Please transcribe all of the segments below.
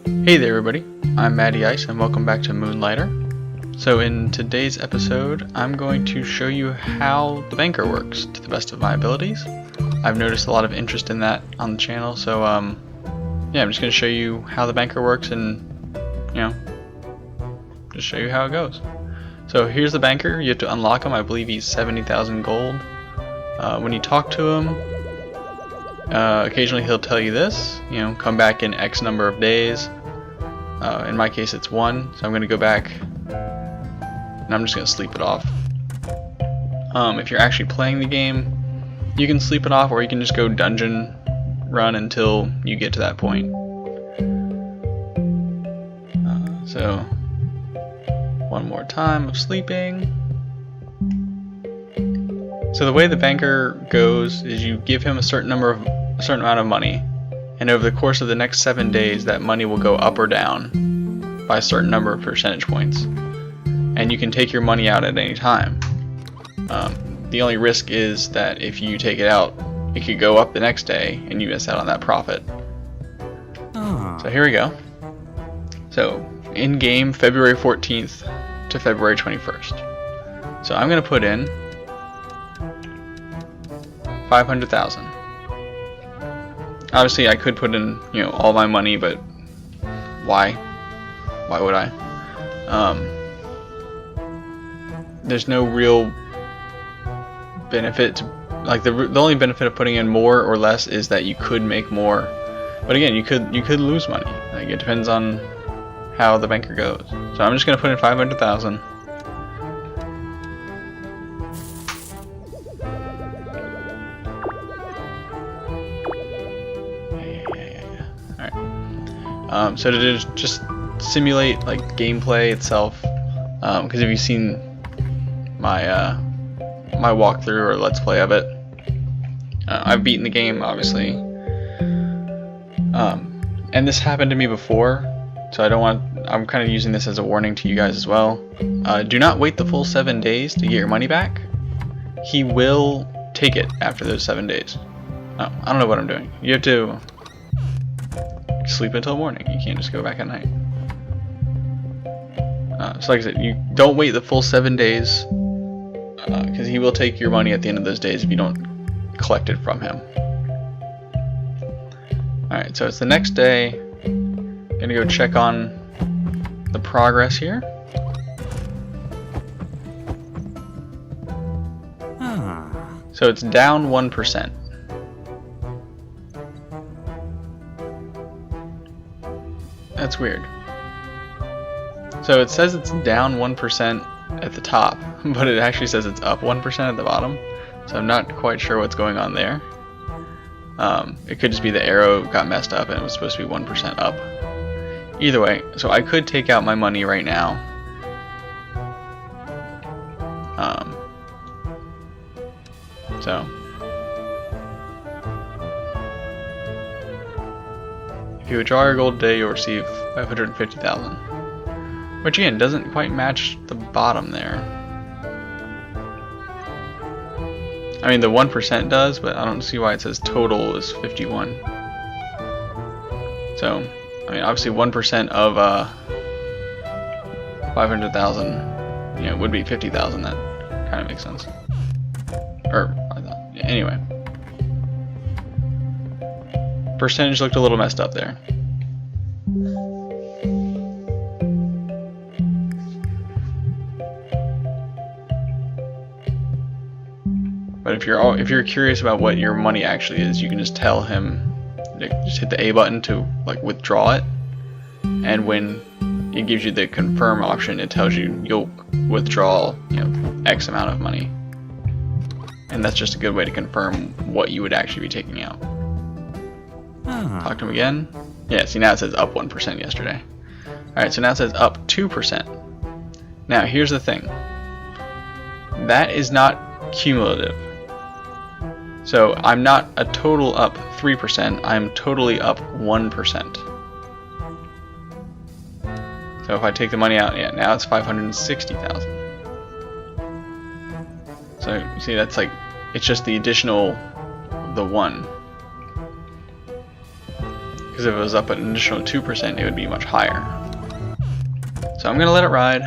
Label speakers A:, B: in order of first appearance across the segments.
A: Hey there everybody, I'm Matty Ice and welcome back to Moonlighter. So in today's episode, I'm going to show you how the banker works to the best of my abilities. I've noticed a lot of interest in that on the channel, so yeah, I'm just going to show you how the banker works and, just show you how it goes. So here's the banker. You have to unlock him. I believe he's 70,000 gold. When you talk to him, occasionally he'll tell you this, come back in X number of days. In my case it's 1, so I'm going to go back and I'm just going to sleep it off. If you're actually playing the game, you can sleep it off, or you can just go dungeon run until you get to that point. So one more time of sleeping. So the way the banker goes is you give him a certain amount of money, and over the course of the next 7 days that money will go up or down by a certain number of percentage points, and you can take your money out at any time. The only risk is that if you take it out, it could go up the next day and you miss out on that profit. So here we go. So in game, February 14th to February 21st. So I'm going to put in 500,000. Obviously I could put in, all my money, but why? Why would I? There's no real benefit to, like, the only benefit of putting in more or less is that you could make more. But again, you could lose money. Like, it depends on how the banker goes. So I'm just going to put in 500,000. Alright. So to just simulate like gameplay itself, because if you've seen my my walkthrough or let's play of it, I've beaten the game obviously, and this happened to me before, so I'm kind of using this as a warning to you guys as well. Do not wait the full 7 days to get your money back. He will take it after those 7 days. Oh, I don't know what I'm doing. You have to sleep until morning. You can't just go back at night. So like I said, you don't wait the full 7 days, because he will take your money at the end of those days if you don't collect it from him. Alright, so it's the next day. Gonna go check on the progress here. So it's down 1%. That's weird. So it says it's down 1% at the top, but it actually says it's up 1% at the bottom. So I'm not quite sure what's going on there. It could just be the arrow got messed up and it was supposed to be 1% up. Either way, so I could take out my money right now. So if you withdraw your gold today, you'll receive 550,000. Which again doesn't quite match the bottom there. I mean the 1% does, but I don't see why it says total is 51. So, I mean obviously 1% of 500,000, would be 50,000. That kind of makes sense. Or anyway, percentage looked a little messed up there. But if you're curious about what your money actually is, you can just tell him, just hit the A button to like withdraw it, and when it gives you the confirm option, it tells you you'll withdraw X amount of money, and that's just a good way to confirm what you would actually be taking out. Talk to him again. Yeah, see now it says up 1% yesterday. Alright, so now it says up 2%. Now here's the thing. That is not cumulative. So I'm not a total up 3%, I'm totally up 1%. So if I take the money out, yeah, now it's 560,000. So you see that's like, it's just the additional, the 1. Because if it was up an additional 2%, it would be much higher. So I'm gonna let it ride.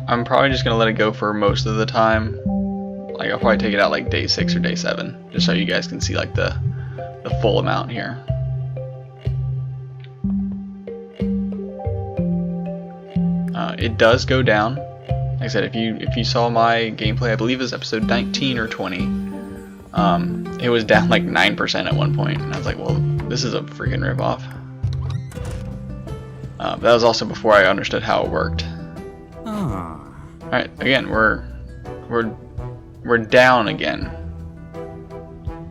A: I'm probably just gonna let it go for most of the time. Like I'll probably take it out like day 6 or day 7, just so you guys can see like the full amount here. It does go down. Like I said, if you saw my gameplay, I believe it was episode 19 or 20. It was down like 9% at one point, and I was like, well, this is a freaking ripoff. That was also before I understood how it worked. Alright, again, we're down again.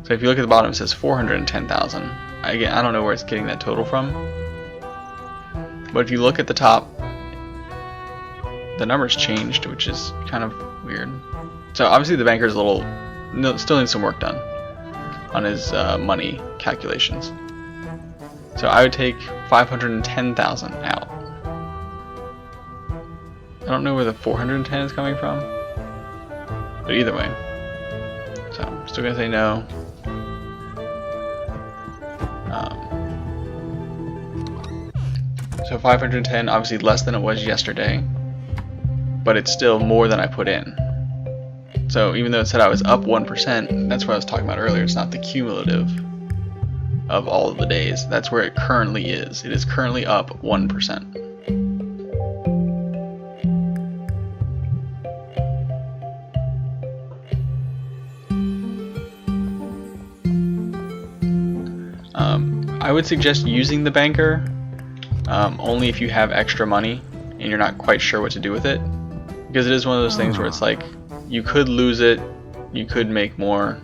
A: So if you look at the bottom, it says 410,000. Again, I don't know where it's getting that total from. But if you look at the top, the numbers changed, which is kind of weird. So obviously the banker's still needs some work done on his money calculations. So I would take 510,000 out. I don't know where the 410 is coming from, but either way. So I'm still gonna say no. So 510, obviously less than it was yesterday, but it's still more than I put in. So even though it said I was up 1%, that's what I was talking about earlier. It's not the cumulative of all of the days. That's where it currently is. It is currently up 1%. I would suggest using the banker only if you have extra money and you're not quite sure what to do with it, because it is one of those things where it's like you could lose it, you could make more.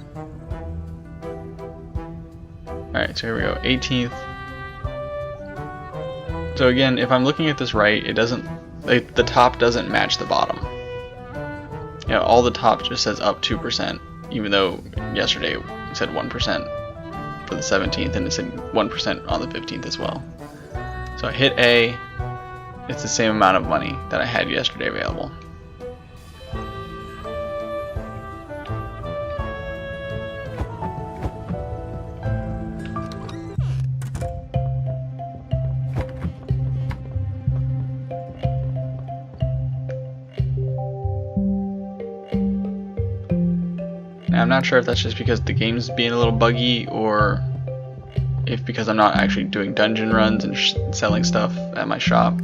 A: Alright, so here we go, 18th. So again, if I'm looking at this right, it doesn't, like, the top doesn't match the bottom. You know, all the top just says up 2%, even though yesterday it said 1% for the 17th, and it said 1% on the 15th as well. So I hit A, it's the same amount of money that I had yesterday available. Now I'm not sure if that's just because the game's being a little buggy, or if because I'm not actually doing dungeon runs and selling stuff at my shop.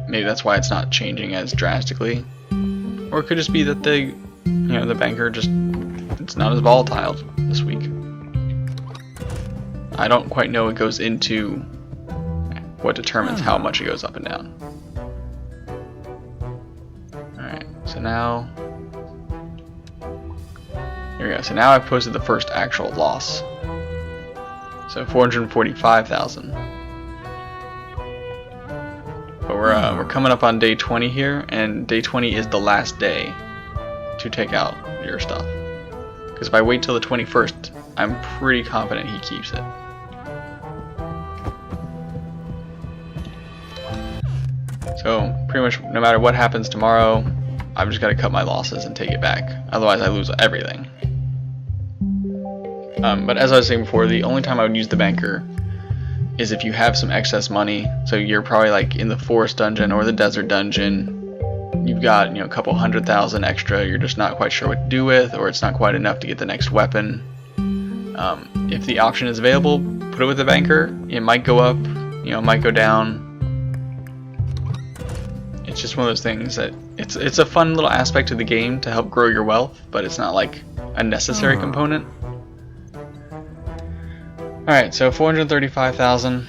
A: Maybe that's why it's not changing as drastically, or it could just be that the banker it's not as volatile this week. I don't quite know what goes into what determines how much it goes up and down. Alright, so now here we go. So now I've posted the first actual loss. So 445,000. But we're coming up on day 20 here, and day 20 is the last day to take out your stuff. Because if I wait till the 21st, I'm pretty confident he keeps it. So pretty much no matter what happens tomorrow, I've just got to cut my losses and take it back. Otherwise I lose everything. But as I was saying before, the only time I would use the banker is if you have some excess money. So you're probably like in the forest dungeon or the desert dungeon. You've got a couple 100,000 extra. You're just not quite sure what to do with, or it's not quite enough to get the next weapon. If the option is available, put it with the banker. It might go up, it might go down. It's just one of those things that it's a fun little aspect of the game to help grow your wealth, but it's not like a necessary component. Alright, so 435,000,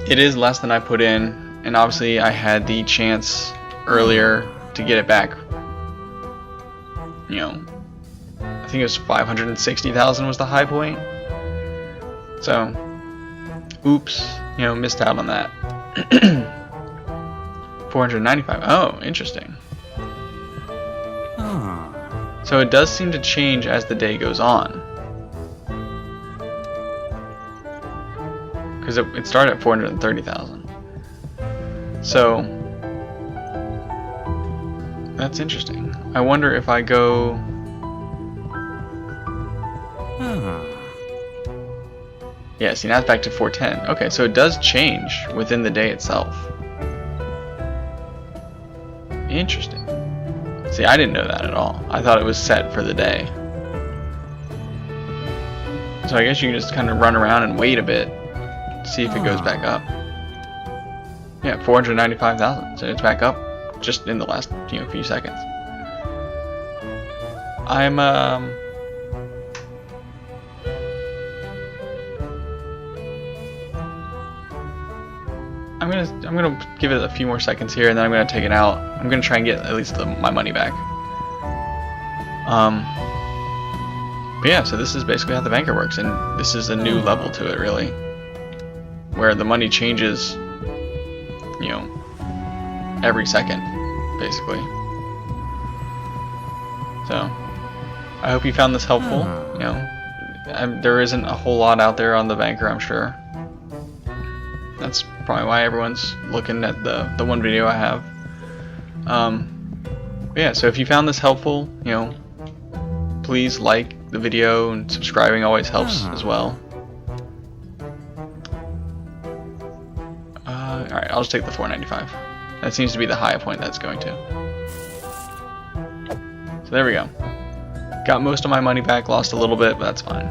A: it is less than I put in, and obviously I had the chance earlier to get it back. I think it was 560,000 was the high point. So, oops, missed out on that. 495, oh, interesting. So it does seem to change as the day goes on. Because it started at 430,000. So that's interesting. I wonder if I go Yeah, see, now it's back to 410. Okay, so it does change within the day itself. Interesting. See, I didn't know that at all. I thought it was set for the day. So I guess you can just kind of run around and wait a bit, see if it goes back up. Yeah, 495,000. So it's back up just in the last few seconds. I'm gonna give it a few more seconds here, and then I'm gonna take it out. I'm gonna try and get at least my money back. But yeah, so this is basically how the banker works, and this is a new level to it, really, where the money changes, every second, basically. So I hope you found this helpful. There isn't a whole lot out there on the banker, I'm sure. That's probably why everyone's looking at the one video I have. Yeah, so if you found this helpful, please like the video, and subscribing always helps as well. Alright, I'll just take the 495. That seems to be the high point that's going to. So there we go. Got most of my money back, lost a little bit, but that's fine.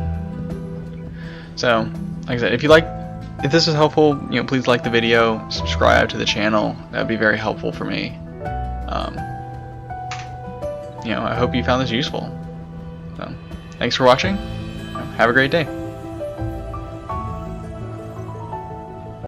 A: So, like I said, if this is helpful, please like the video, subscribe to the channel. That'd be very helpful for me. I hope you found this useful. So, thanks for watching. Have a great day.